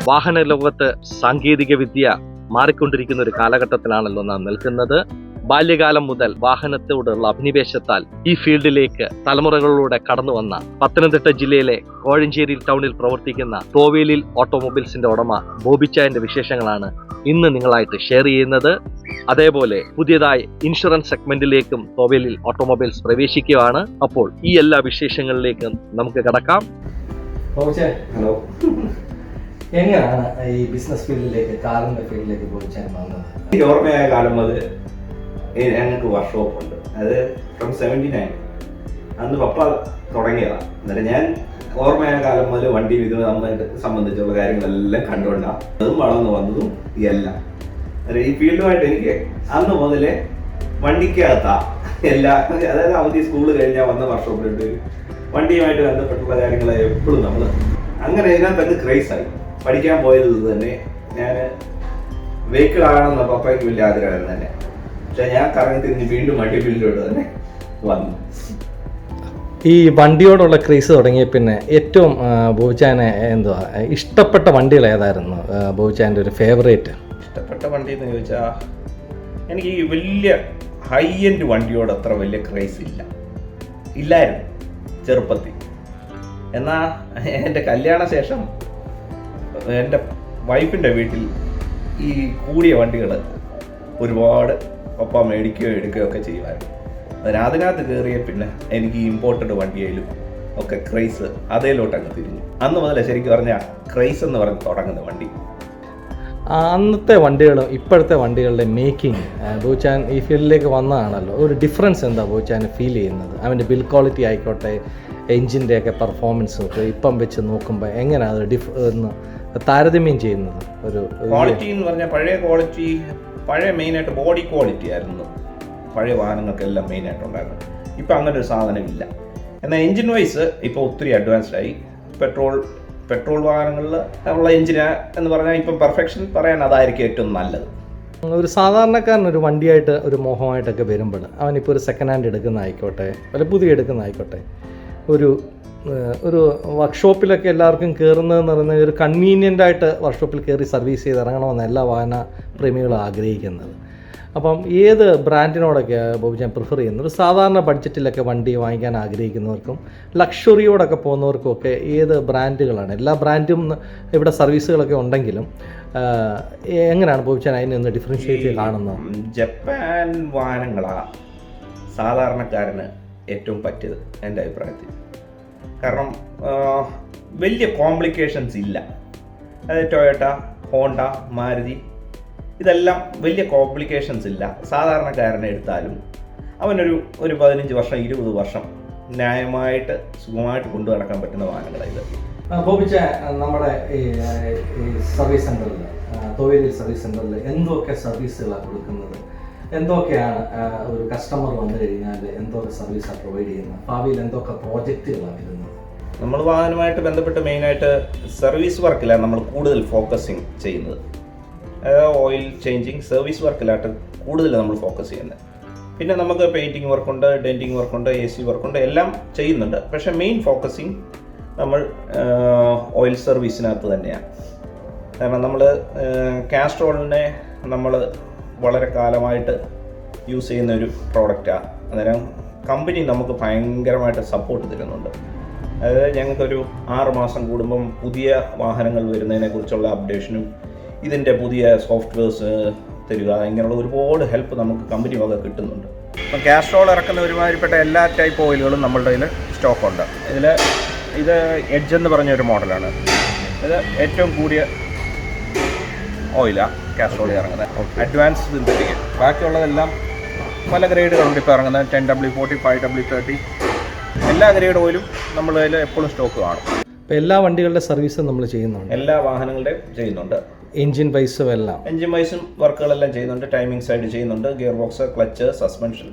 വാഹന ലോകത്ത് സാങ്കേതിക വിദ്യ മാറിക്കൊണ്ടിരിക്കുന്ന ഒരു കാലഘട്ടത്തിലാണല്ലോ നാം നിൽക്കുന്നത്. ബാല്യകാലം മുതൽ വാഹനത്തോടുള്ള അഭിനിവേശത്താൽ ഈ ഫീൽഡിലേക്ക് തലമുറകളിലൂടെ കടന്നു വന്ന പത്തനംതിട്ട ജില്ലയിലെ കോഴഞ്ചേരി ടൗണിൽ പ്രവർത്തിക്കുന്ന തോവേലിൽ ഓട്ടോമൊബൈൽസിന്റെ ഉടമ ബോബിച്ചായന്റെ വിശേഷങ്ങളാണ് ഇന്ന് നിങ്ങളായിട്ട് ഷെയർ ചെയ്യുന്നത്. അതേപോലെ പുതിയതായി ഇൻഷുറൻസ് സെഗ്മെന്റിലേക്കും തോവേലിൽ ഓട്ടോമൊബൈൽസ് പ്രവേശിക്കുകയാണ്. അപ്പോൾ ഈ എല്ലാ വിശേഷങ്ങളിലേക്കും നമുക്ക് കടക്കാം. ഹലോ, എങ്ങനെയാണ് ഈ ബിസിനസ് ഫീൽഡിലേക്ക്, കാറിന്റെ ഫീൽഡിലേക്ക് ബോബിച്ചാൻ വന്നത്? ഈ ഓർമ്മയായ കാലം മുതൽ ഞങ്ങൾക്ക് വർക്ക്ഷോപ്പ് ഉണ്ട്. അത് ഫ്രം 79 അന്ന് പപ്പ തുടങ്ങിയതാണ്. എന്നിട്ട് ഞാൻ ഓർമ്മയായ കാലം മുതൽ വണ്ടി ഇത് സംബന്ധിച്ചുള്ള കാര്യങ്ങളെല്ലാം കണ്ടുകൊണ്ടാണ് അതും വളർന്നു വന്നതും എല്ലാം. ഈ ഫീൽഡുമായിട്ട് എനിക്ക് അന്ന് മുതലേ വണ്ടിക്കകത്താ എല്ലാ, അതായത് അവധി സ്കൂള് കഴിഞ്ഞാൽ വന്ന വർക്ക്ഷോപ്പിലുണ്ട് വണ്ടിയുമായിട്ട് ബന്ധപ്പെട്ടുള്ള കാര്യങ്ങൾ എപ്പോഴും നമ്മൾ അങ്ങനെ ഇതിനകത്ത് ക്രൈസായി. പഠിക്കാൻ പോയത് ഇത് തന്നെ. ഞാൻ വെഹിക്കിൾ ആകണമെന്ന് പപ്പയ്ക്ക് വലിയ ആഗ്രഹം തന്നെ. പക്ഷെ ഞാൻ കറങ്ങി തിരിഞ്ഞ് വീണ്ടും വണ്ടി ഫീൽഡിലോട്ട് തന്നെ വന്നു. ഈ വണ്ടിയോടുള്ള ക്രേസ് തുടങ്ങിയ പിന്നെ ഏറ്റവും ബോബിച്ചാനെ എന്തുവാ ഇഷ്ടപ്പെട്ട വണ്ടികൾ ഏതായിരുന്നു? ബോബിച്ചാൻ്റെ ഒരു ഫേവറേറ്റ് ഇഷ്ടപ്പെട്ട വണ്ടി എന്ന് ചോദിച്ചാൽ എനിക്ക് ഈ വലിയ ഹൈ എൻഡ് വണ്ടിയോട് അത്ര വലിയ ക്രേസ് ഇല്ലായിരുന്നു ചെറുപ്പത്തിൽ. എന്നാൽ എൻ്റെ കല്യാണ ശേഷം എൻ്റെ വൈഫിൻ്റെ വീട്ടിൽ ഈ കൂടിയ വണ്ടികൾ ഒരുപാട് പപ്പ മേടിക്കുകയോ എടുക്കുകയോ ഒക്കെ ചെയ്യുമായിരുന്നു. അതിനകത്ത് കയറിയ പിന്നെ എനിക്ക് ഈ ഇമ്പോർട്ടഡ് വണ്ടിയിലും ഒക്കെ ക്രൈസ് അതേലോട്ടങ്ങ് തിരിഞ്ഞു. അന്ന് മുതലേ ശരിക്കും പറഞ്ഞാൽ ക്രൈസ് എന്ന് പറഞ്ഞ് തുടങ്ങുന്ന വണ്ടി. അന്നത്തെ വണ്ടികളും ഇപ്പോഴത്തെ വണ്ടികളുടെ മേക്കിംഗ്, ബോബിച്ചാൻ ഈ ഫീൽഡിലേക്ക് വന്നതാണല്ലോ, ഒരു ഡിഫറൻസ് എന്താ ബോബിച്ചാൻ ഫീൽ ചെയ്യുന്നത്? അവൻ്റെ ബിൽ ക്വാളിറ്റി ആയിക്കോട്ടെ, എൻജിൻ്റെ ഒക്കെ പെർഫോമൻസും ഒക്കെ ഇപ്പം വെച്ച് നോക്കുമ്പോൾ എങ്ങനെയാണ് അത് താരതമ്യം ചെയ്യുന്നത്? ഒരു ക്വാളിറ്റി എന്ന് പറഞ്ഞാൽ പഴയ മെയിനായിട്ട് ബോഡി ക്വാളിറ്റി ആയിരുന്നു പഴയ വാഹനങ്ങൾക്കെല്ലാം മെയിനായിട്ടുണ്ടായിരുന്നു. ഇപ്പം അങ്ങനെ ഒരു സാധനമില്ല. എന്നാൽ എൻജിൻ വൈസ് ഇപ്പോൾ ഒത്തിരി അഡ്വാൻസ്ഡ് ആയി. പെട്രോൾ വാഹനങ്ങളിൽ ഉള്ള എൻജിന് എന്ന് പറഞ്ഞാൽ ഇപ്പം പെർഫെക്ഷൻ പറയാൻ അതായിരിക്കും ഏറ്റവും നല്ലത്. ഒരു സാധാരണക്കാരൻ ഒരു വണ്ടിയായിട്ട് ഒരു മോഹമായിട്ടൊക്കെ വരുമ്പോൾ അവനിപ്പോൾ ഒരു സെക്കൻഡ് ഹാൻഡ് എടുക്കുന്നതായിക്കോട്ടെ, അല്ല പുതിയ എടുക്കുന്നതായിക്കോട്ടെ, ഒരു വർക്ക്ഷോപ്പിലൊക്കെ എല്ലാവർക്കും കയറുന്നതെന്ന് പറയുന്നത് ഒരു കൺവീനിയൻ്റ് ആയിട്ട് വർക്ക്ഷോപ്പിൽ കയറി സർവീസ് ചെയ്ത് ഇറങ്ങണമെന്ന് എല്ലാ വാഹന പ്രേമികളും ആഗ്രഹിക്കുന്നത്. അപ്പം ഏത് ബ്രാൻഡിനോടൊക്കെയാണ് ബോബിച്ചാൻ പ്രിഫർ ചെയ്യുന്നത്? ഒരു സാധാരണ ബഡ്ജറ്റിലൊക്കെ വണ്ടി വാങ്ങിക്കാൻ ആഗ്രഹിക്കുന്നവർക്കും ലക്ഷറിയോടൊക്കെ പോകുന്നവർക്കും ഒക്കെ ഏത് ബ്രാൻഡുകളാണ്? എല്ലാ ബ്രാൻഡും ഇവിടെ സർവീസുകളൊക്കെ ഉണ്ടെങ്കിലും എങ്ങനെയാണ് ബോബിച്ചാൻ അതിനെ ഒന്ന് ഡിഫറൻഷ്യേറ്റ് കാണുന്നത്? ജപ്പാൻ വാഹനങ്ങളാണ് സാധാരണക്കാരന് ഏറ്റവും പറ്റിയത് എൻ്റെ അഭിപ്രായത്തിൽ. കാരണം വലിയ കോംപ്ലിക്കേഷൻസ് ഇല്ല. അതായത് ടൊയോട്ട, ഹോണ്ട, മാരുതി ഇതെല്ലാം വലിയ കോംപ്ലിക്കേഷൻസ് ഇല്ല. സാധാരണക്കാരനെ എടുത്താലും അവനൊരു 15 വർഷം 20 വർഷം ന്യായമായിട്ട് സുഖമായിട്ട് കൊണ്ടു നടക്കാൻ പറ്റുന്ന വാഹനങ്ങളാണ് ഇത്. ബോബിച്ചാൻ നമ്മുടെ ഈ സർവീസ് സെൻ്ററിൽ, തോവേലിൽ സർവീസ് സെൻ്ററിൽ എന്തൊക്കെ സർവീസുകളാണ് കൊടുക്കുന്നത്? എന്തൊക്കെയാണ് ഒരു കസ്റ്റമർ വന്നു കഴിഞ്ഞാൽ എന്തൊക്കെ സർവീസാണ് പ്രൊവൈഡ് ചെയ്യുന്നത്? ഭാവിയിൽ എന്തൊക്കെ പ്രോജക്റ്റുകളാണ് വരുന്നത്? നമ്മൾ വാഹനമായിട്ട് ബന്ധപ്പെട്ട് മെയിനായിട്ട് സർവീസ് വർക്കിലാണ് നമ്മൾ കൂടുതൽ ഫോക്കസിങ് ചെയ്യുന്നത്. ഓയിൽ ചേഞ്ചിങ്, സർവീസ് വർക്കിലായിട്ട് കൂടുതൽ നമ്മൾ ഫോക്കസ് ചെയ്യുന്നത്. പിന്നെ നമുക്ക് പെയിൻറ്റിങ് വർക്കുണ്ട്, ഡെൻറ്റിങ് വർക്കുണ്ട്, AC വർക്കുണ്ട്, എല്ലാം ചെയ്യുന്നുണ്ട്. പക്ഷേ മെയിൻ ഫോക്കസിങ് നമ്മൾ ഓയിൽ സർവീസിനകത്ത് തന്നെയാണ്. കാരണം നമ്മൾ കാസ്ട്രോളിനെ നമ്മൾ വളരെ കാലമായിട്ട് യൂസ് ചെയ്യുന്ന ഒരു പ്രോഡക്റ്റാണ്. അന്നേരം കമ്പനി നമുക്ക് ഭയങ്കരമായിട്ട് സപ്പോർട്ട് തരുന്നുണ്ട്. അതായത് ഞങ്ങൾക്കൊരു 6 മാസം കൂടുമ്പം പുതിയ വാഹനങ്ങൾ വരുന്നതിനെക്കുറിച്ചുള്ള അപ്ഡേഷനും ഇതിൻ്റെ പുതിയ സോഫ്റ്റ്വെയർസ് തരിക, ഇങ്ങനെയുള്ള ഒരുപാട് ഹെൽപ്പ് നമുക്ക് കമ്പനി വക കിട്ടുന്നുണ്ട്. ഇപ്പം കാസ്ട്രോൾ ഇറക്കുന്ന ഒരുമാതിരിപ്പെട്ട എല്ലാ ടൈപ്പ് ഓയിലുകളും നമ്മളുടെ കയ്യിൽ സ്റ്റോക്കുണ്ട്. ഇത് എഡ്ജ് എന്ന് പറഞ്ഞൊരു മോഡലാണ്. ഇത് ഏറ്റവും കൂടിയ ഓയിലാണ് കാസ്ട്രോളിൽ ഇറങ്ങുന്നത്, അഡ്വാൻസ് സിന്തറ്റിക്. ബാക്കിയുള്ളതെല്ലാം പല ഗ്രേഡുകളുണ്ട് ഇപ്പോൾ ഇറങ്ങുന്നത്. 10W40, 5W30 എല്ലാ ഗ്രേഡ് ഓയിലും നമ്മുടെ കയ്യിൽ എപ്പോഴും സ്റ്റോക്ക് കാണും. ഇപ്പോൾ എല്ലാ വണ്ടികളുടെ സർവീസും നമ്മൾ ചെയ്യുന്നുണ്ട്, എല്ലാ വാഹനങ്ങളുടെയും ചെയ്യുന്നുണ്ട്. എൻജിൻ വൈസും എല്ലാം, എൻജിൻ വൈസും വർക്കുകളെല്ലാം ചെയ്യുന്നുണ്ട്. ടൈമിംഗ് സൈഡ് ചെയ്യുന്നുണ്ട്, ഗിയർ ബോക്സ്, ക്ലച്ച്, സസ്പെൻഷൻ,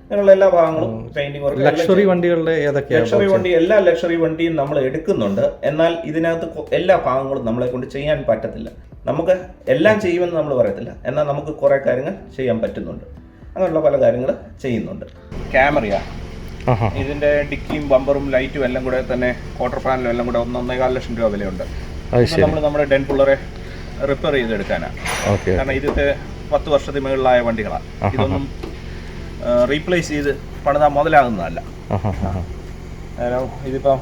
അങ്ങനെയുള്ള എല്ലാ ഭാഗങ്ങളും പെയിന്റിംഗ് വർക്ക്. ലക്ഷറി വണ്ടികളുടെ ഏതൊക്കെയാണ്? ലക്ഷറി വണ്ടി, എല്ലാ ലക്ഷറി വണ്ടിയും നമ്മൾ എടുക്കുന്നുണ്ട്. എന്നാൽ ഇതിനകത്ത് എല്ലാ ഭാഗങ്ങളും നമ്മളെ കൊണ്ട് ചെയ്യാൻ പറ്റത്തില്ല. നമുക്ക് എല്ലാം ചെയ്യുമെന്ന് നമ്മൾ പറയത്തില്ല, എന്നാൽ നമുക്ക് കുറേ കാര്യങ്ങൾ ചെയ്യാൻ പറ്റുന്നുണ്ട്. അങ്ങനെയുള്ള പല കാര്യങ്ങൾ ചെയ്യുന്നുണ്ട്. ക്യാമറ, ഇതിൻ്റെ ഡിക്കിയും ബമ്പറും ലൈറ്റും എല്ലാം കൂടെ തന്നെ ക്വാർട്ടർ പാനലും എല്ലാം കൂടെ 1.25 ലക്ഷം രൂപ വിലയുണ്ട്. നമ്മൾ നമ്മുടെ ഡെൻ പുള്ളറെ റിപ്പയർ ചെയ്തെടുക്കാനാണ്. കാരണം ഇതിത്തെ 10 വർഷത്തിന് മുകളിലായ വണ്ടികളാണ്. ഇതൊന്നും റീപ്ലേസ് ചെയ്ത് പണിതാൽ മുതലാകുന്നതല്ല. ഇതിപ്പോൾ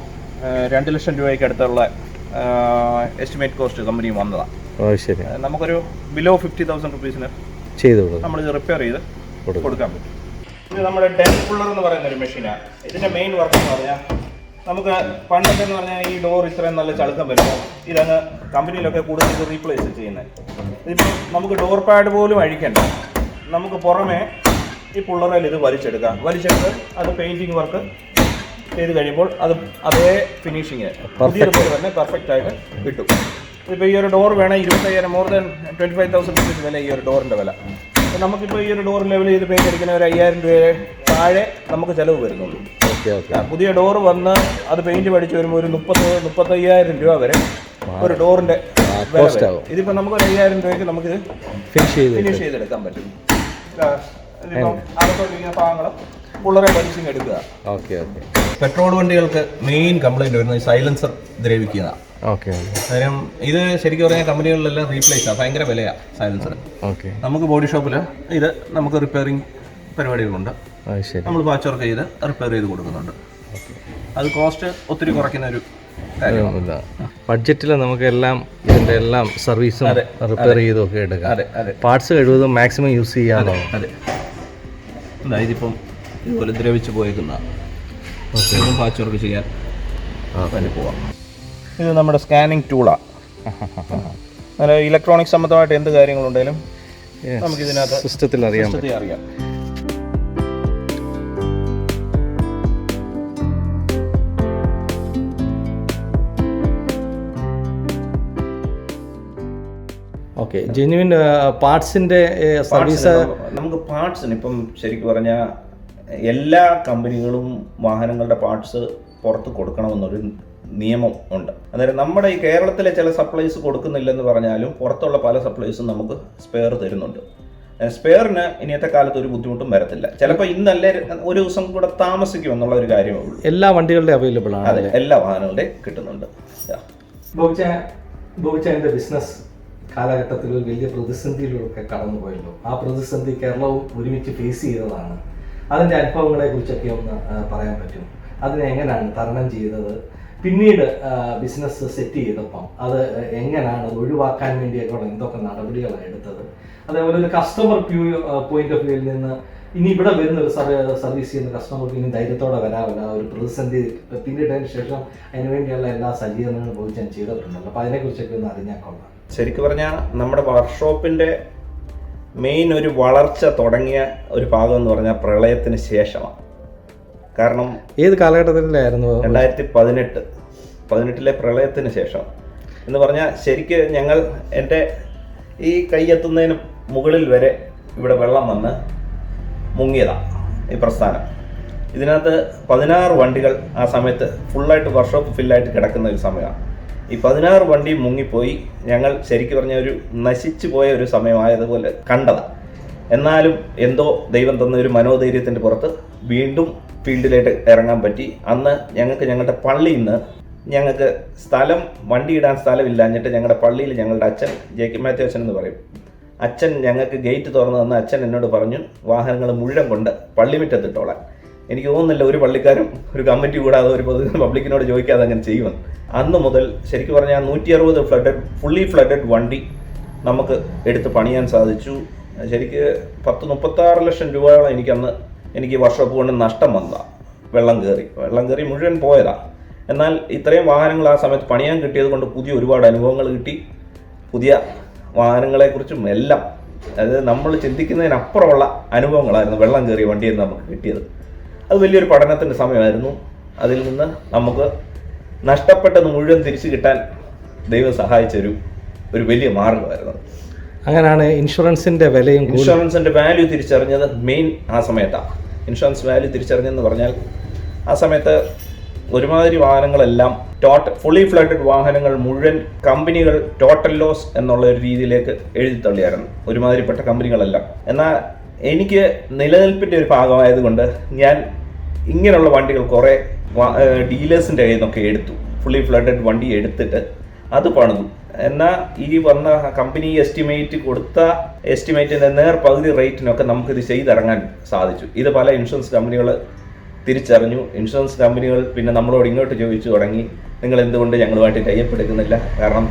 2 ലക്ഷം രൂപയ്ക്ക് അടുത്തുള്ള എസ്റ്റിമേറ്റ് കോസ്റ്റ് കമ്പനി വന്നതാണ്. നമുക്കൊരു ബിലോ 50,000 റുപ്പീസിന് നമ്മളിത് റിപ്പയർ ചെയ്ത് കൊടുക്കാൻ പറ്റും. ഇത് നമ്മുടെ ഡെൻ പുള്ളർ എന്ന് പറയുന്ന ഒരു മെഷീനാണ്. ഇതിൻ്റെ മെയിൻ വർക്ക് എന്ന് പറഞ്ഞാൽ നമുക്ക് പണ്ടൊക്കെ എന്ന് പറഞ്ഞാൽ ഈ ഡോർ ഇത്രയും നല്ല ചളുക്കം വരുമ്പോൾ ഇതങ്ങ് കമ്പനിയിലൊക്കെ കൂടുതൽ ഇത് റീപ്ലേസ് ചെയ്യുന്നത്. ഇതിപ്പോൾ നമുക്ക് ഡോർ പാഡ് പോലും അഴിക്കണ്ട, നമുക്ക് പുറമെ ഈ പുള്ളറിൽ ഇത് വലിച്ചെടുത്ത് അത് പെയിൻറ്റിങ് വർക്ക് ചെയ്ത് കഴിയുമ്പോൾ അത് അതേ ഫിനിഷിങ് പുതിയതുപോലെ തന്നെ പെർഫെക്റ്റ് ആയിട്ട് കിട്ടും. ഇപ്പോൾ ഈ ഒരു ഡോർ വേണം 25,000 മോർ ദാൻ 25,000 റുപ്പീസ് വില ഈ ഒരു ഡോറിൻ്റെ വില. നമുക്കിപ്പോൾ ഈ ഒരു ഡോർ ലെവൽ ചെയ്ത് പെയിൻറ്റ് അടിക്കുന്ന ഒരു 5,000 രൂപ താഴെ നമുക്ക് ചിലവ് വരുന്നുള്ളൂ. പുതിയ ഡോർ വന്ന് അത് പെയിൻറ്റ് പഠിച്ച് വരുമ്പോൾ ഒരു 30,000-35,000 രൂപ വരെ ഒരു ഡോറിൻ്റെ വില വരും. ഇതിപ്പോൾ നമുക്കൊരു 5,000 രൂപയ്ക്ക് നമുക്കിത് ഫിനിഷ് ചെയ്തെടുക്കാൻ പറ്റും. ഇതിപ്പോൾ അകത്തോട്ടിരിക്കുന്ന ഭാഗങ്ങളും പുള്ളറെ വലിച്ചിങ് എടുക്കുക. പെട്രോൾ വണ്ടികൾക്ക് മെയിൻ കംപ്ലൈൻറ്റ് വരുന്നത് സൈലൻസർ ദ്രവിക്കുന്നതാണ്. കാര്യം ഇത് ശരിക്കും പറഞ്ഞാൽ കമ്പനികളിലെല്ലാം റീപ്ലേസ് ആണ്, ഭയങ്കര വിലയാണ് സൈലൻസർ. നമുക്ക് ബോഡി ഷോപ്പിൽ ഇത് നമുക്ക് റിപ്പയറിങ് പരിപാടികളുണ്ട്. നമ്മൾ പാച്ച് വർക്ക് ചെയ്ത് റിപ്പയർ ചെയ്ത് കൊടുക്കുന്നുണ്ട്. അത് കോസ്റ്റ് ഒത്തിരി കുറയ്ക്കുന്ന ഒരു കാര്യമാണ്. ബഡ്ജറ്റിൽ നമുക്ക് ഇതിൻ്റെ എല്ലാം സർവീസും റിപ്പയർ ചെയ്തൊക്കെ എടുക്കാം. പാർട്സ് കഴിവതും മാക്സിമം യൂസ് ചെയ്യാമോ? ഇതിപ്പം ഇതുപോലെ ദ്രവിച്ച് പോയേക്കുന്ന പാച്ച് വർക്ക് ചെയ്യാൻ പോവാം. ഇത് നമ്മുടെ സ്കാനിങ് ടൂളാണ്. അങ്ങനെ ഇലക്ട്രോണിക് സംബന്ധമായിട്ട് എന്ത് കാര്യങ്ങളുണ്ടെങ്കിലും നമുക്ക് ഇതിനകത്ത് സിസ്റ്റത്തിൽ അറിയാം. ഓക്കെ, ജെന്യുവിൻ പാർട്സിൻ്റെ സർവീസ്. നമുക്ക് പാർട്സിന് ഇപ്പം ശരിക്കും പറഞ്ഞാൽ എല്ലാ കമ്പനികളും വാഹനങ്ങളുടെ പാർട്സ് പുറത്ത് കൊടുക്കണമെന്നൊരു നിയമം ഉണ്ട്. അന്നേരം നമ്മുടെ ഈ കേരളത്തിലെ ചില സപ്ലൈസ് കൊടുക്കുന്നില്ലെന്ന് പറഞ്ഞാലും പുറത്തുള്ള പല സപ്ലൈസും നമുക്ക് സ്പെയർ തരുന്നുണ്ട്. സ്പെയറിന് ഇനിയത്തെ കാലത്ത് ഒരു ബുദ്ധിമുട്ടും വരത്തില്ല. ചിലപ്പോൾ ഇന്നല്ലേ ഒരു ദിവസം കൂടെ താമസിക്കും എന്നുള്ള ഒരു കാര്യമേ ഉള്ളൂ. എല്ലാ വണ്ടികളുടെ അവൈലബിൾ ആണ്. അതെ, എല്ലാ വാഹനങ്ങളുടെയും കിട്ടുന്നുണ്ട്. ബോബിച്ചാൻ്റെ ബിസിനസ് കാലഘട്ടത്തിൽ ഒരു വലിയ പ്രതിസന്ധിയിലൂടെ കടന്നുപോയല്ലോ. ആ പ്രതിസന്ധി കേരളവും ഒരുമിച്ച് ഫേസ് ചെയ്തതാണ്. അതിൻ്റെ അനുഭവങ്ങളെ കുറിച്ചൊക്കെ ഒന്ന് പറയാൻ പറ്റും. അതിനെ എങ്ങനെയാണ് തരണം ചെയ്തത്? പിന്നീട് ബിസിനസ് സെറ്റ് ചെയ്തപ്പം അത് എങ്ങനെയാണ് ഒഴിവാക്കാൻ വേണ്ടിയൊക്കെയുള്ള എന്തൊക്കെ നടപടികളാണ് എടുത്തത്? അതേപോലെ ഒരു കസ്റ്റമർ പോയിന്റ് ഓഫ് വ്യൂവിൽ നിന്ന് ഇനി ഇവിടെ വരുന്ന ഒരു സർവീസ് ചെയ്യുന്ന കസ്റ്റമർക്ക് ഇനി ധൈര്യത്തോടെ വരാമല്ല. ഒരു പ്രതിസന്ധി പിന്നീടതിന് ശേഷം അതിനുവേണ്ടിയുള്ള എല്ലാ സജ്ജീകരണങ്ങളും ബോബിച്ചാൻ ചെയ്തിട്ടുണ്ടല്ലോ. അപ്പോൾ അതിനെക്കുറിച്ചൊക്കെ ഒന്ന് അറിഞ്ഞാൽ കൊള്ളാം. ശരിക്കും പറഞ്ഞാൽ നമ്മുടെ വർക്ക്ഷോപ്പിൻ്റെ മെയിൻ ഒരു വളർച്ച തുടങ്ങിയ ഒരു ഭാഗം എന്ന് പറഞ്ഞാൽ പ്രളയത്തിന് ശേഷമാണ്. കാരണം ഏത് കാലഘട്ടത്തിലായിരുന്നു? 2018 പ്രളയത്തിന് ശേഷം എന്ന് പറഞ്ഞാൽ ശരിക്ക് ഞങ്ങൾ എൻ്റെ ഈ കൈയെത്തുന്നതിന് മുകളിൽ വരെ ഇവിടെ വെള്ളം വന്ന് മുങ്ങിയതാണ് ഈ പ്രസ്ഥാനം. ഇതിനകത്ത് 16 വണ്ടികൾ ആ സമയത്ത് ഫുള്ളായിട്ട് വർക്ക്ഷോപ്പ് ഫില്ലായിട്ട് കിടക്കുന്ന ഒരു സമയമാണ്. ഈ 16 വണ്ടി മുങ്ങിപ്പോയി. ഞങ്ങൾ ശരിക്കും പറഞ്ഞ ഒരു നശിച്ചു പോയ ഒരു സമയമായതുപോലെ കണ്ടതാണ്. എന്നാലും എന്തോ ദൈവം തന്ന ഒരു മനോധൈര്യത്തിൻ്റെ പുറത്ത് വീണ്ടും ഫീൽഡിലേക്ക് ഇറങ്ങാൻ പറ്റി. അന്ന് ഞങ്ങൾക്ക് ഞങ്ങളുടെ പള്ളിയിൽ നിന്ന് ഞങ്ങൾക്ക് വണ്ടി ഇടാൻ സ്ഥലമില്ലാഞ്ഞിട്ട് ഞങ്ങളുടെ പള്ളിയിൽ ഞങ്ങളുടെ അച്ഛൻ മാത്യു അച്ഛൻ എന്ന് പറയും, അച്ഛൻ ഞങ്ങൾക്ക് ഗേറ്റ് തുറന്നു തന്ന അച്ഛൻ എന്നോട് പറഞ്ഞു വാഹനങ്ങൾ മുഴുവൻ കൊണ്ട് പള്ളിമുറ്റത്തിട്ടോളാൻ. എനിക്ക് തോന്നുന്നില്ല ഒരു പള്ളിക്കാരും ഒരു കമ്മിറ്റി കൂടാതെ ഒരു പബ്ലിക്കിനോട് ചോദിക്കാതെ അങ്ങനെ ചെയ്യുമെന്ന്. അന്ന് മുതൽ ശരിക്കും പറഞ്ഞാൽ 160 ഫുള്ളി ഫ്ലഡഡ് വണ്ടി നമുക്ക് എടുത്ത് പണിയാൻ സാധിച്ചു. ശരിക്ക് 36 ലക്ഷം രൂപയോളം എനിക്ക് വർക്ക്ഷോപ്പ് കൊണ്ട് നഷ്ടം വന്നതാണ്. വെള്ളം കയറി മുഴുവൻ പോയതാണ്. എന്നാൽ ഇത്രയും വാഹനങ്ങൾ ആ സമയത്ത് പണിയാൻ കിട്ടിയത് കൊണ്ട് പുതിയ ഒരുപാട് അനുഭവങ്ങൾ കിട്ടി. പുതിയ വാഹനങ്ങളെക്കുറിച്ചും എല്ലാം, അതായത് നമ്മൾ ചിന്തിക്കുന്നതിനപ്പുറമുള്ള അനുഭവങ്ങളായിരുന്നു വെള്ളം കയറിയ വണ്ടിയിൽ നിന്ന് നമുക്ക് കിട്ടിയത്. അത് വലിയൊരു പഠനത്തിൻ്റെ സമയമായിരുന്നു. അതിൽ നിന്ന് നമുക്ക് നഷ്ടപ്പെട്ടത് മുഴുവൻ തിരിച്ചു കിട്ടാൻ ദൈവം സഹായിച്ചൊരു വലിയ മാർഗമായിരുന്നു. അങ്ങനെയാണ് ഇൻഷുറൻസിൻ്റെ വാല്യൂ തിരിച്ചറിഞ്ഞത് മെയിൻ ആ സമയത്താണ്. ഇൻഷുറൻസ് വാല്യൂ തിരിച്ചറിഞ്ഞെന്ന് പറഞ്ഞാൽ ആ സമയത്ത് ഒരുമാതിരി വാഹനങ്ങളെല്ലാം ഫുള്ളി ഫ്ലഡഡ് വാഹനങ്ങൾ മുഴുവൻ കമ്പനികൾ ടോട്ടൽ ലോസ് എന്നുള്ള ഒരു രീതിയിലേക്ക് എഴുതി തള്ളിയായിരുന്നു ഒരുമാതിരിപ്പെട്ട കമ്പനികളെല്ലാം. എന്നാൽ എനിക്ക് നിലനിൽപ്പിൻ്റെ ഒരു ഭാഗമായതുകൊണ്ട് ഞാൻ ഇങ്ങനെയുള്ള വണ്ടികൾ കുറേ ഡീലേഴ്സിൻ്റെ കയ്യിൽ നിന്നൊക്കെ എടുത്തു. ഫുള്ളി ഫ്ലഡഡ് വണ്ടി എടുത്തിട്ട് അത് പണിതു. എന്നാൽ ഈ വന്ന കമ്പനി എസ്റ്റിമേറ്റ് കൊടുത്ത എസ്റ്റിമേറ്റിൻ്റെ പകുതി റേറ്റിനൊക്കെ നമുക്കിത് ചെയ്തിറങ്ങാൻ സാധിച്ചു. ഇത് പല ഇൻഷുറൻസ് കമ്പനികൾ തിരിച്ചറിഞ്ഞു. ഇൻഷുറൻസ് കമ്പനികൾ പിന്നെ നമ്മളോട് ഇങ്ങോട്ട് ചോദിച്ചു തുടങ്ങി, നിങ്ങൾ എന്തുകൊണ്ട് ഞങ്ങളുമായിട്ട് ടൈപ്പ് എടുക്കുന്നില്ല? കാരണം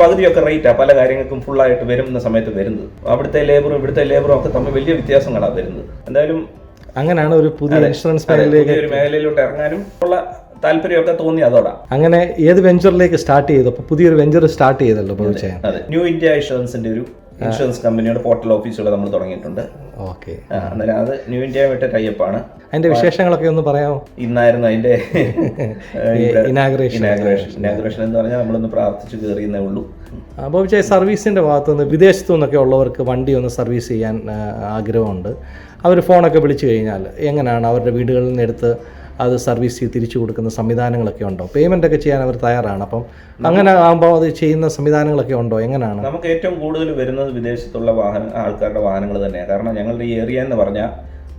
പകുതിയൊക്കെ റേറ്റാണ് പല കാര്യങ്ങൾക്കും ഫുള്ളായിട്ട് വരുന്ന സമയത്ത് വരുന്നത്. അവിടുത്തെ ലേബറും ഇവിടുത്തെ ലേബറും ഒക്കെ തമ്മിൽ വലിയ വ്യത്യാസങ്ങളാണ് വരുന്നത്. എന്തായാലും അങ്ങനെയാണ് ഒരു പുതിയ ഇൻഷുറൻസ് ഒരു മേഖലയിലോട്ട് ഇറങ്ങാനും ഉള്ള താല്പര്യമൊക്കെ തോന്നി അതോടാ. അങ്ങനെ ഏത് വെഞ്ചറിലേക്ക് സ്റ്റാർട്ട് ചെയ്തു? അപ്പോൾ പുതിയൊരു വെഞ്ചർ സ്റ്റാർട്ട് ചെയ്തല്ലോ. അതെ, ന്യൂ ഇന്ത്യ ഇൻഷുറൻസിന്റെ ഒരു ഇൻഷുറൻസ് കമ്പനിയുടെ പോർട്ടൽ ഓഫീസുകൾ നമ്മൾ തുടങ്ങിയിട്ടുണ്ട്. ഓക്കെ, അന്നേരം അത് ന്യൂ ഇന്ത്യ വിട്ട് ടൈപ്പാണ്. അതിന്റെ വിശേഷങ്ങളൊക്കെ ഒന്ന് പറയാമോ? ഇന്നായിരുന്നു അതിന്റെ ഇനാഗ്രേഷൻ എന്ന് പറഞ്ഞാൽ നമ്മളൊന്ന് പ്രാർത്ഥിച്ചു കയറിയെന്നേ ഉള്ളൂ. അപ്പോൾ സർവീസിന്റെ ഭാഗത്തുനിന്ന് വിദേശത്തു നിന്നൊക്കെ ഉള്ളവർക്ക് വണ്ടി ഒന്ന് സർവീസ് ചെയ്യാൻ ആഗ്രഹമുണ്ട്. അവർ ഫോണൊക്കെ വിളിച്ചു കഴിഞ്ഞാൽ എങ്ങനെയാണ് അവരുടെ വീടുകളിൽ നിന്ന് എടുത്ത് അത് സർവീസ് ചെയ്ത് തിരിച്ചു കൊടുക്കുന്ന സംവിധാനങ്ങളൊക്കെ ഉണ്ടോ? പേയ്മെൻ്റ് ഒക്കെ ചെയ്യാൻ അവർ തയ്യാറാണ്. അപ്പം അങ്ങനെ ആകുമ്പോൾ അത് ചെയ്യുന്ന സംവിധാനങ്ങളൊക്കെ ഉണ്ടോ? എങ്ങനെയാണ്? നമുക്ക് ഏറ്റവും കൂടുതൽ വരുന്നത് വിദേശത്തുള്ള ആൾക്കാരുടെ വാഹനങ്ങൾ തന്നെയാണ്. കാരണം ഞങ്ങളുടെ ഈ ഏരിയ എന്ന് പറഞ്ഞാൽ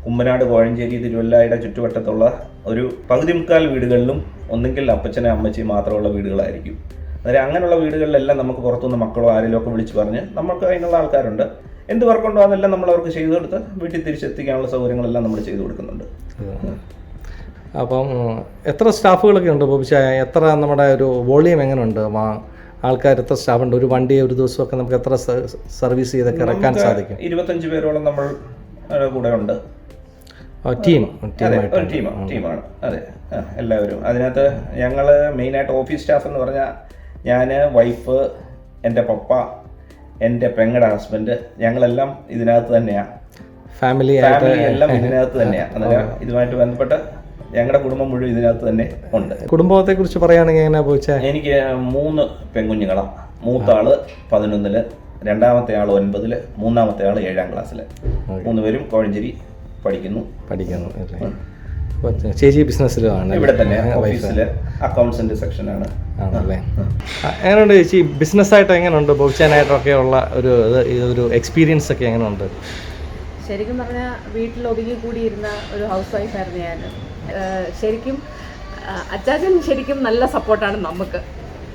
കുമ്മനാട്, കോഴഞ്ചേരി, തിരുവല്ലയുടെ ചുറ്റുവട്ടത്തുള്ള ഒരു പകുതി മുക്കാൽ വീടുകളിലും ഒന്നെങ്കിൽ അപ്പച്ചനെ അമ്മച്ചി മാത്രമുള്ള വീടുകളായിരിക്കും. അതായത് അങ്ങനെയുള്ള വീടുകളിലെല്ലാം നമുക്ക് പുറത്തുനിന്ന് മക്കളോ ആരെങ്കിലും ഒക്കെ വിളിച്ച് പറഞ്ഞ് നമുക്ക് അതിനുള്ള ആൾക്കാരുണ്ട്. എന്ത് വർക്കുണ്ടോ അതെല്ലാം നമ്മൾ അവർക്ക് ചെയ്തു കൊടുത്ത് വീട്ടിൽ തിരിച്ചെത്തിക്കാനുള്ള സൗകര്യങ്ങളെല്ലാം നമ്മൾ ചെയ്തു കൊടുക്കുന്നുണ്ട്. അപ്പം എത്ര സ്റ്റാഫുകളൊക്കെ ഉണ്ട് ബോബിച്ച? എത്ര നമ്മുടെ ഒരു വോളിയം എങ്ങനെയുണ്ട്? ആൾക്കാർ എത്ര സ്റ്റാഫുണ്ട്? ഒരു വണ്ടി ഒരു ദിവസമൊക്കെ നമുക്ക് എത്ര സർവീസ് ചെയ്തൊക്കെ ഇറക്കാൻ സാധിക്കും? 25 പേരോളം നമ്മൾ കൂടെ ഉണ്ട്. ടീമാണ്. അതെ, എല്ലാവരും അതിനകത്ത്. ഞങ്ങൾ മെയിനായിട്ട് ഓഫീസ് സ്റ്റാഫ് എന്ന് പറഞ്ഞാൽ ഞാൻ, വൈഫ്, എൻ്റെ പപ്പ, എൻ്റെ പെങ്ങളുടെ ഹസ്ബൻഡ്, ഞങ്ങളെല്ലാം ഇതിനകത്ത് തന്നെയാണ്. ഫാമിലി എല്ലാം ഇതിനകത്ത് തന്നെയാണ്. അന്നേരം ഇതുമായിട്ട് ബന്ധപ്പെട്ട് ഞങ്ങളുടെ കുടുംബം മുഴുവൻ ഇതിനകത്ത് തന്നെ ഉണ്ട്. കുടുംബത്തെ കുറിച്ച് പറയുകയാണെങ്കിൽ എങ്ങനെ പോയിച്ചാൽ, എനിക്ക് 3 പെൺകുഞ്ഞുങ്ങളാണ്. മൂത്താള് 11-ല്, രണ്ടാമത്തെ ആൾ 9-ല്, മൂന്നാമത്തെ ആൾ 7ാം ക്ലാസ്സില്. 3 പേരും കോഴഞ്ചേരി പഠിക്കുന്നു. ചേച്ചി ബിസിനസ്സിലാണ് ഇവിടെ തന്നെ ഓഫീസില് അക്കൗണ്ട്സിന്റെ സെക്ഷനാണ്. ആണല്ലേ? എങ്ങനെയുണ്ട് ചേച്ചി ബിസിനസ്സായിട്ട്? എങ്ങനെയുണ്ട് ബോബിച്ചാനായിട്ടൊക്കെ ഉള്ള ഒരു എക്സ്പീരിയൻസ് ഒക്കെ എങ്ങനെയുണ്ട്? ശരിക്കും പറഞ്ഞാൽ വീട്ടിൽ ഒതുങ്ങി കൂടിയിരുന്ന ഒരു ഹൗസ് വൈഫായിരുന്നു ഞാൻ. ശരിക്കും അച്ചാച്ചൻ ശരിക്കും നല്ല സപ്പോർട്ടാണ് നമുക്ക്.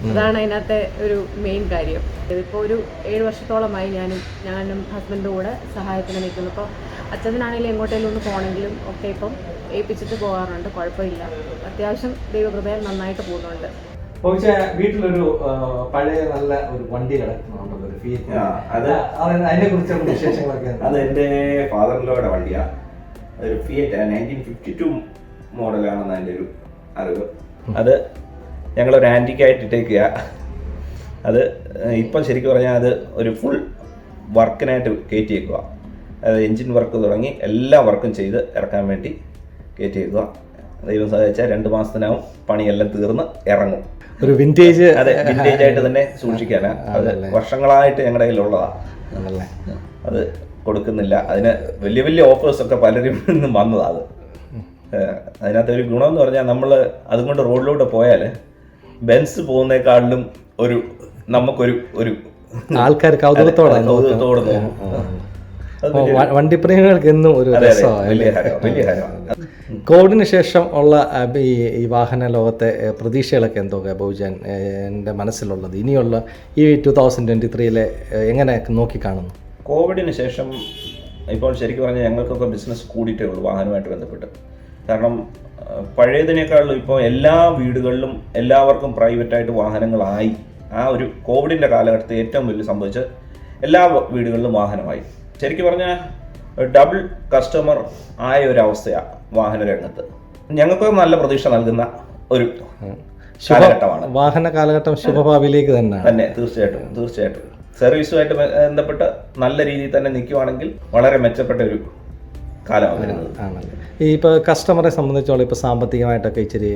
അതാണ് അതിനകത്തെ ഒരു മെയിൻ കാര്യം. ഇതിപ്പോൾ ഒരു 7 വർഷത്തോളമായി ഞാനും ഹസ്ബൻഡും കൂടെ സഹായത്തിന് നിൽക്കുന്നു. ഇപ്പോൾ അച്ഛനാണെങ്കിലും എങ്ങോട്ടേലും ഒന്ന് പോകണമെങ്കിലും ഒക്കെ ഇപ്പം ഏൽപ്പിച്ചിട്ട് പോകാറുണ്ട്. കുഴപ്പമില്ല, അത്യാവശ്യം ദൈവകൃപയാൽ നന്നായിട്ട് പോകുന്നുണ്ട്. വീട്ടിലൊരു പഴയ നല്ല ഒരു വണ്ടി കിടക്കുന്നുണ്ടല്ലോ, അതിനെ കുറിച്ചുള്ള വിശേഷങ്ങളൊക്കെ? അത് എൻ്റെ ഫാദറിൻ്റെ വണ്ടിയാണ്. ഒരു ഫിയറ്റ് 1952 മോഡലാണെന്ന് എൻ്റെ ഒരു അറിവ്. അത് ഞങ്ങളൊരു ആൻറ്റിക്കായിട്ട് ഇട്ടേക്കുക. അത് ഇപ്പം ശരിക്കും പറഞ്ഞാൽ അത് ഒരു ഫുൾ വർക്കിനായിട്ട് കയറ്റിയേക്കുക. അത് എൻജിൻ വർക്ക് തുടങ്ങി എല്ലാ വർക്കും ചെയ്ത് ഇറക്കാൻ വേണ്ടി കയറ്റിയേക്കുക. ദൈവം സഹായിച്ചാൽ 2 മാസത്തിനാവും പണിയെല്ലാം തീർന്ന് ഇറങ്ങും. ഒരു വിൻറ്റേജ്. അതെ, വിൻറ്റേജ് ആയിട്ട് തന്നെ സൂക്ഷിക്കാനാണ്. അത് വർഷങ്ങളായിട്ട് ഞങ്ങളുടെ കയ്യിലുള്ളതാണ്. അത് കൊടുക്കുന്നില്ല. അതിന് വലിയ വലിയ ഓഫേഴ്സൊക്കെ പലരും നിന്നും വന്നതാണ്. അത് അതിനകത്ത് ഒരു ഗുണമെന്ന് പറഞ്ഞാൽ നമ്മൾ അതുകൊണ്ട് റോഡിലൂടെ പോയാൽ ബെൻസ് പോകുന്നേക്കാളിലും നമുക്കൊരു ആൾക്കാർ കൗതുകത്തോടെ വണ്ടിപ്രേമികൾക്ക് എന്നും ഒരു കോവിഡിന് ശേഷം ഉള്ള ഈ വാഹന ലോകത്തെ പ്രതീക്ഷകളൊക്കെ എന്തൊക്കെ ബോബിജാൻ എൻ്റെ മനസ്സിലുള്ളത്? ഇനിയുള്ള ഈ 2023 എങ്ങനെ നോക്കിക്കാണുന്നു? കോവിഡിന് ശേഷം ഇപ്പോൾ ശരിക്കും പറഞ്ഞാൽ ഞങ്ങൾക്കൊക്കെ ബിസിനസ് കൂടിയിട്ടേ ഉള്ളൂ വാഹനമായിട്ട് ബന്ധപ്പെട്ട്. കാരണം പഴയതിനേക്കാളും ഇപ്പോൾ എല്ലാ വീടുകളിലും എല്ലാവർക്കും പ്രൈവറ്റായിട്ട് വാഹനങ്ങളായി. ആ ഒരു കോവിഡിൻ്റെ കാലഘട്ടത്തിൽ ഏറ്റവും വലിയ സംഭവിച്ച് എല്ലാ വീടുകളിലും വാഹനമായി. ശരിക്കും പറഞ്ഞാൽ ഡബിൾ കസ്റ്റമർ ആയ ഒരു അവസ്ഥയാണ് വാഹന രംഗത്ത്. ഞങ്ങൾക്ക് നല്ല പ്രതീക്ഷ നൽകുന്ന ഒരു കാലഘട്ടമാണ് വാഹന കാലഘട്ടം. ശുഭഭാവിയിലേക്ക് തന്നെ തീർച്ചയായിട്ടും സർവീസുമായിട്ട് ബന്ധപ്പെട്ട് നല്ല രീതിയിൽ തന്നെ നിൽക്കുവാണെങ്കിൽ വളരെ മെച്ചപ്പെട്ട ഒരു കാലമാണ് വരുന്നത്. ഈ ഇപ്പോൾ കസ്റ്റമറെ സംബന്ധിച്ചോളം ഇപ്പോൾ സാമ്പത്തികമായിട്ടൊക്കെ ഇച്ചിരി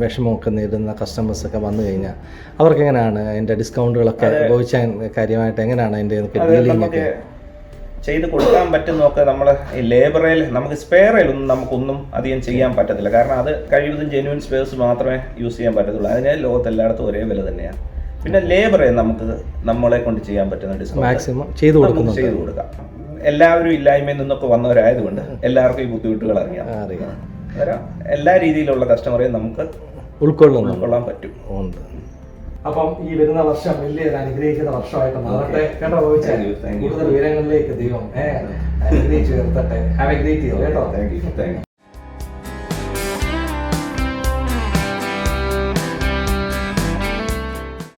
വിഷമമൊക്കെ നേരിടുന്ന കസ്റ്റമേഴ്സൊക്കെ വന്നു കഴിഞ്ഞാൽ അവർക്ക് എങ്ങനെയാണ് അതിൻ്റെ ഡിസ്കൗണ്ടുകളൊക്കെ ഉപയോഗിച്ചാൽ കാര്യമായിട്ട് എങ്ങനെയാണ് അതിൻ്റെ ഡീലിംഗ് ഒക്കെ ചെയ്ത് കൊടുക്കാൻ പറ്റുന്നതൊക്കെ? നമ്മൾ ഈ ലേബറേൽ നമുക്ക് സ്പെയറിലൊന്നും നമുക്കൊന്നും അധികം ചെയ്യാൻ പറ്റത്തില്ല. കാരണം അത് കഴിവതും ജെന്യുവൻ സ്പെയർസ് മാത്രമേ യൂസ് ചെയ്യാൻ പറ്റത്തുള്ളൂ. അതിന് ലോകത്തെല്ലായിടത്തും ഒരേ വില തന്നെയാണ്. പിന്നെ ലേബറെ നമുക്ക് നമ്മളെ കൊണ്ട് ചെയ്യാൻ പറ്റുന്ന ഡിസ്കൗണ്ട് മാക്സിമം ചെയ്തു കൊടുക്കാം. എല്ലാവരും ഇല്ലായ്മയിൽ നിന്നൊക്കെ വന്നവരായതുകൊണ്ട് എല്ലാവർക്കും ഈ ബുദ്ധിമുട്ടുകൾ അറിയാം. എല്ലാ രീതിയിലുള്ള കസ്റ്റമറെയും നമുക്ക് ഉൾക്കൊള്ളാൻ പറ്റും. ഉണ്ട്. അപ്പം ഈ വരുന്ന വർഷം വലിയൊരു അനുഗ്രഹിക്കുന്ന വർഷമായിട്ട് മാറട്ടെ കേട്ടോ. കൂടുതൽ ഉയരങ്ങളിലേക്ക് ദൈവം അനുഗ്രഹിച്ചു ഉയർത്തട്ടെ. ഹാവ് എ ഗ്രേറ്റ് ഇയർ കേട്ടോ. Thank you.